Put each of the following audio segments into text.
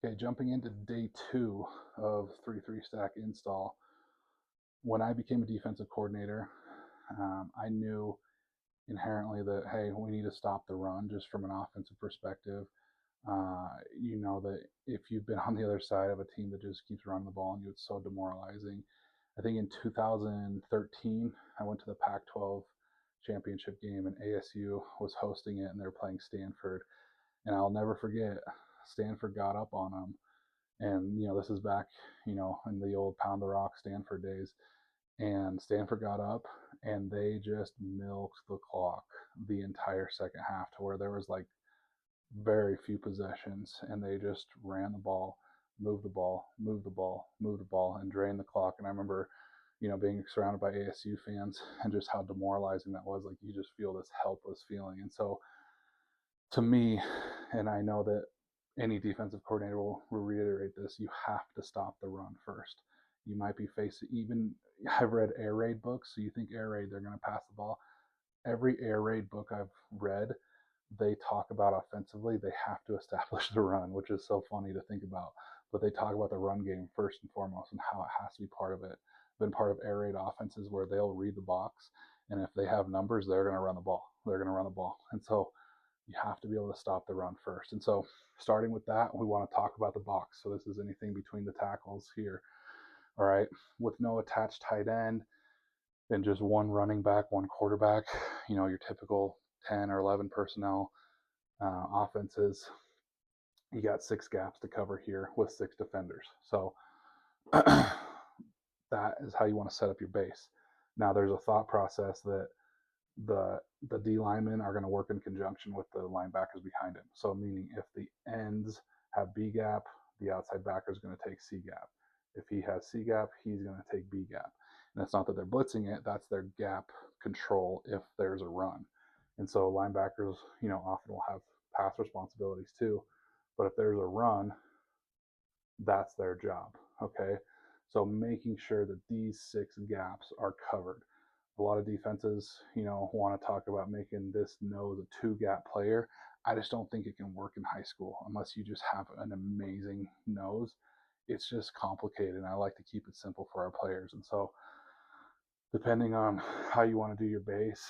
Okay, jumping into day 2 of 3-3 stack install. When I became a defensive coordinator, I knew inherently that, hey, we need to stop the run just from an offensive perspective. You know that if you've been on the other side of a team that just keeps running the ball on you, it's so demoralizing. I think in 2013, I went to the Pac-12 championship game, and ASU was hosting it, and they were playing Stanford. And I'll never forget, Stanford got up on them, and this is back in the old pound the rock Stanford days, and Stanford got up and they just milked the clock the entire second half to where there was like very few possessions, and they just ran the ball, moved the ball, moved the ball, moved the ball, and drained the clock. And I remember being surrounded by ASU fans and just how demoralizing that was. Like, you just feel this helpless feeling. And so to me, and I know that any defensive coordinator will reiterate this, you have to stop the run first. You might be facing, even I've read air raid books, so you think air raid, they're going to pass the ball. Every air raid book I've read, they talk about offensively, they have to establish the run, which is so funny to think about. But they talk about the run game first and foremost and how it has to be part of it. I've been part of air raid offenses where they'll read the box, and if they have numbers, they're going to run the ball. They're going to run the ball. And so you have to be able to stop the run first. And so, starting with that, we want to talk about the box. So, this is anything between the tackles here. All right. With no attached tight end and just one running back, one quarterback, your typical 10 or 11 personnel offenses, you got 6 gaps to cover here with 6 defenders. So, that is how you want to set up your base. Now, there's a thought process that the D linemen are going to work in conjunction with the linebackers behind him. So meaning if the ends have B gap, the outside backer is going to take C gap. If he has C gap, he's going to take B gap. And it's not that they're blitzing it, that's their gap control if there's a run. And so linebackers, often will have pass responsibilities too. But if there's a run, that's their job. Okay. So making sure that these 6 gaps are covered. A lot of defenses, want to talk about making this nose a 2 gap player. I just don't think it can work in high school unless you just have an amazing nose. It's just complicated, and I like to keep it simple for our players. And so, depending on how you want to do your base,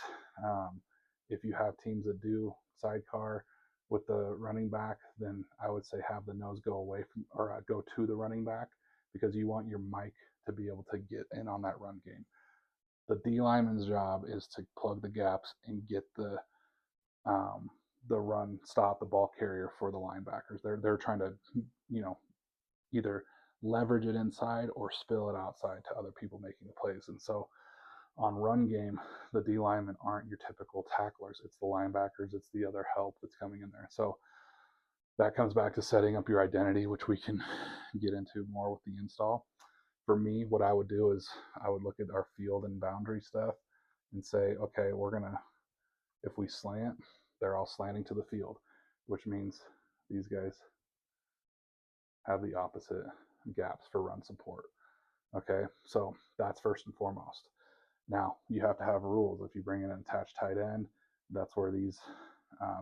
if you have teams that do sidecar with the running back, then I would say have the nose go away from, or go to the running back, because you want your Mike to be able to get in on that run game. The D lineman's job is to plug the gaps and get the run stop, the ball carrier for the linebackers. They're trying to either leverage it inside or spill it outside to other people making the plays. And so on run game, the D linemen aren't your typical tacklers. It's the linebackers, it's the other help that's coming in there. So that comes back to setting up your identity, which we can get into more with the install. For me, what I would do is I would look at our field and boundary stuff and say, okay, if we slant, they're all slanting to the field, which means these guys have the opposite gaps for run support. Okay, so that's first and foremost. Now, you have to have rules. If you bring in an attached tight end, that's where these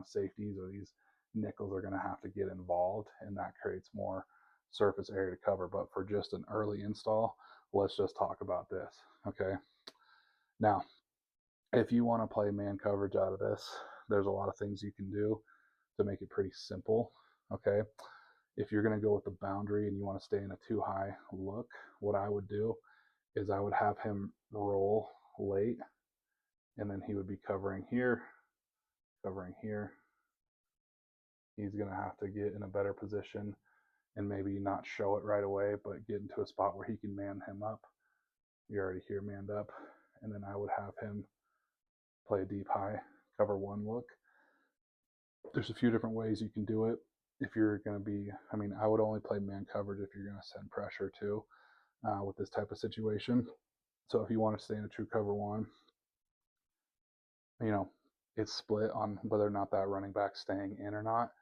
safeties or these nickels are going to have to get involved, and that creates more surface area to cover. But for just an early install, let's just talk about this. Okay. Now, if you want to play man coverage out of this, there's a lot of things you can do to make it pretty simple. Okay. If you're going to go with the boundary and you want to stay in a too high look, what I would do is I would have him roll late, and then he would be covering here, covering here. He's going to have to get in a better position and maybe not show it right away, but get into a spot where he can man him up. You're already here manned up. And then I would have him play a deep high, cover one look. There's a few different ways you can do it. If you're going to be, I would only play man coverage if you're going to send pressure too with this type of situation. So if you want to stay in a true cover one, it's split on whether or not that running back's staying in or not.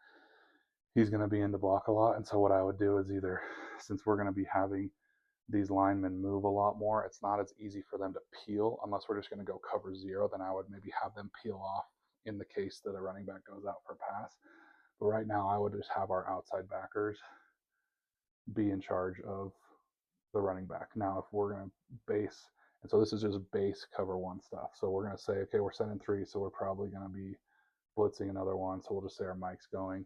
He's going to be in the block a lot. And so what I would do is either, since we're going to be having these linemen move a lot more, it's not as easy for them to peel unless we're just going to go cover 0. Then I would maybe have them peel off in the case that a running back goes out for a pass. But right now, I would just have our outside backers be in charge of the running back. Now, if we're going to base, and so this is just base cover one stuff. So we're going to say, okay, we're sending 3, so we're probably going to be blitzing another one. So we'll just say our Mike's going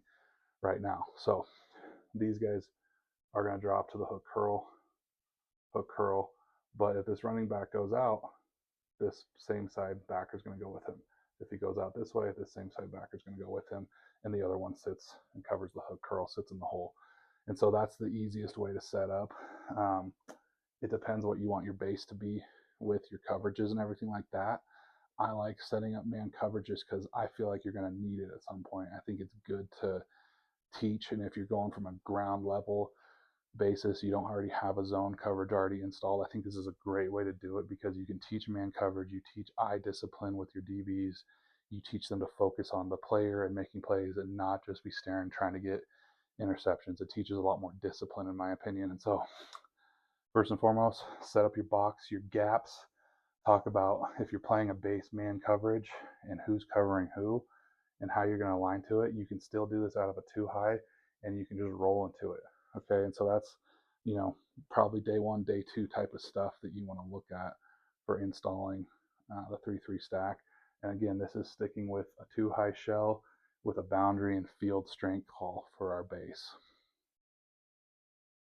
right now. So these guys are going to drop to the hook curl. But if this running back goes out, this same side backer is going to go with him. If he goes out this way, this same side backer is going to go with him, and the other one sits and covers the hook curl, sits in the hole. And so that's the easiest way to set up. It depends what you want your base to be with your coverages and everything like that. I like setting up man coverages because I feel like you're going to need it at some point. I think it's good to teach, and if you're going from a ground level basis, you don't already have a zone coverage already installed, I think this is a great way to do it because you can teach man coverage, you teach eye discipline with your DBs, you teach them to focus on the player and making plays and not just be staring trying to get interceptions. It teaches a lot more discipline in my opinion. And so first and foremost, set up your box, your gaps, talk about if you're playing a base man coverage and who's covering who and how you're going to align to it. You can still do this out of a 2 high and you can just roll into it. Okay. And so that's, probably day 1, day 2 type of stuff that you want to look at for installing the 3-3 stack. And again, this is sticking with a 2 high shell with a boundary and field strength call for our base.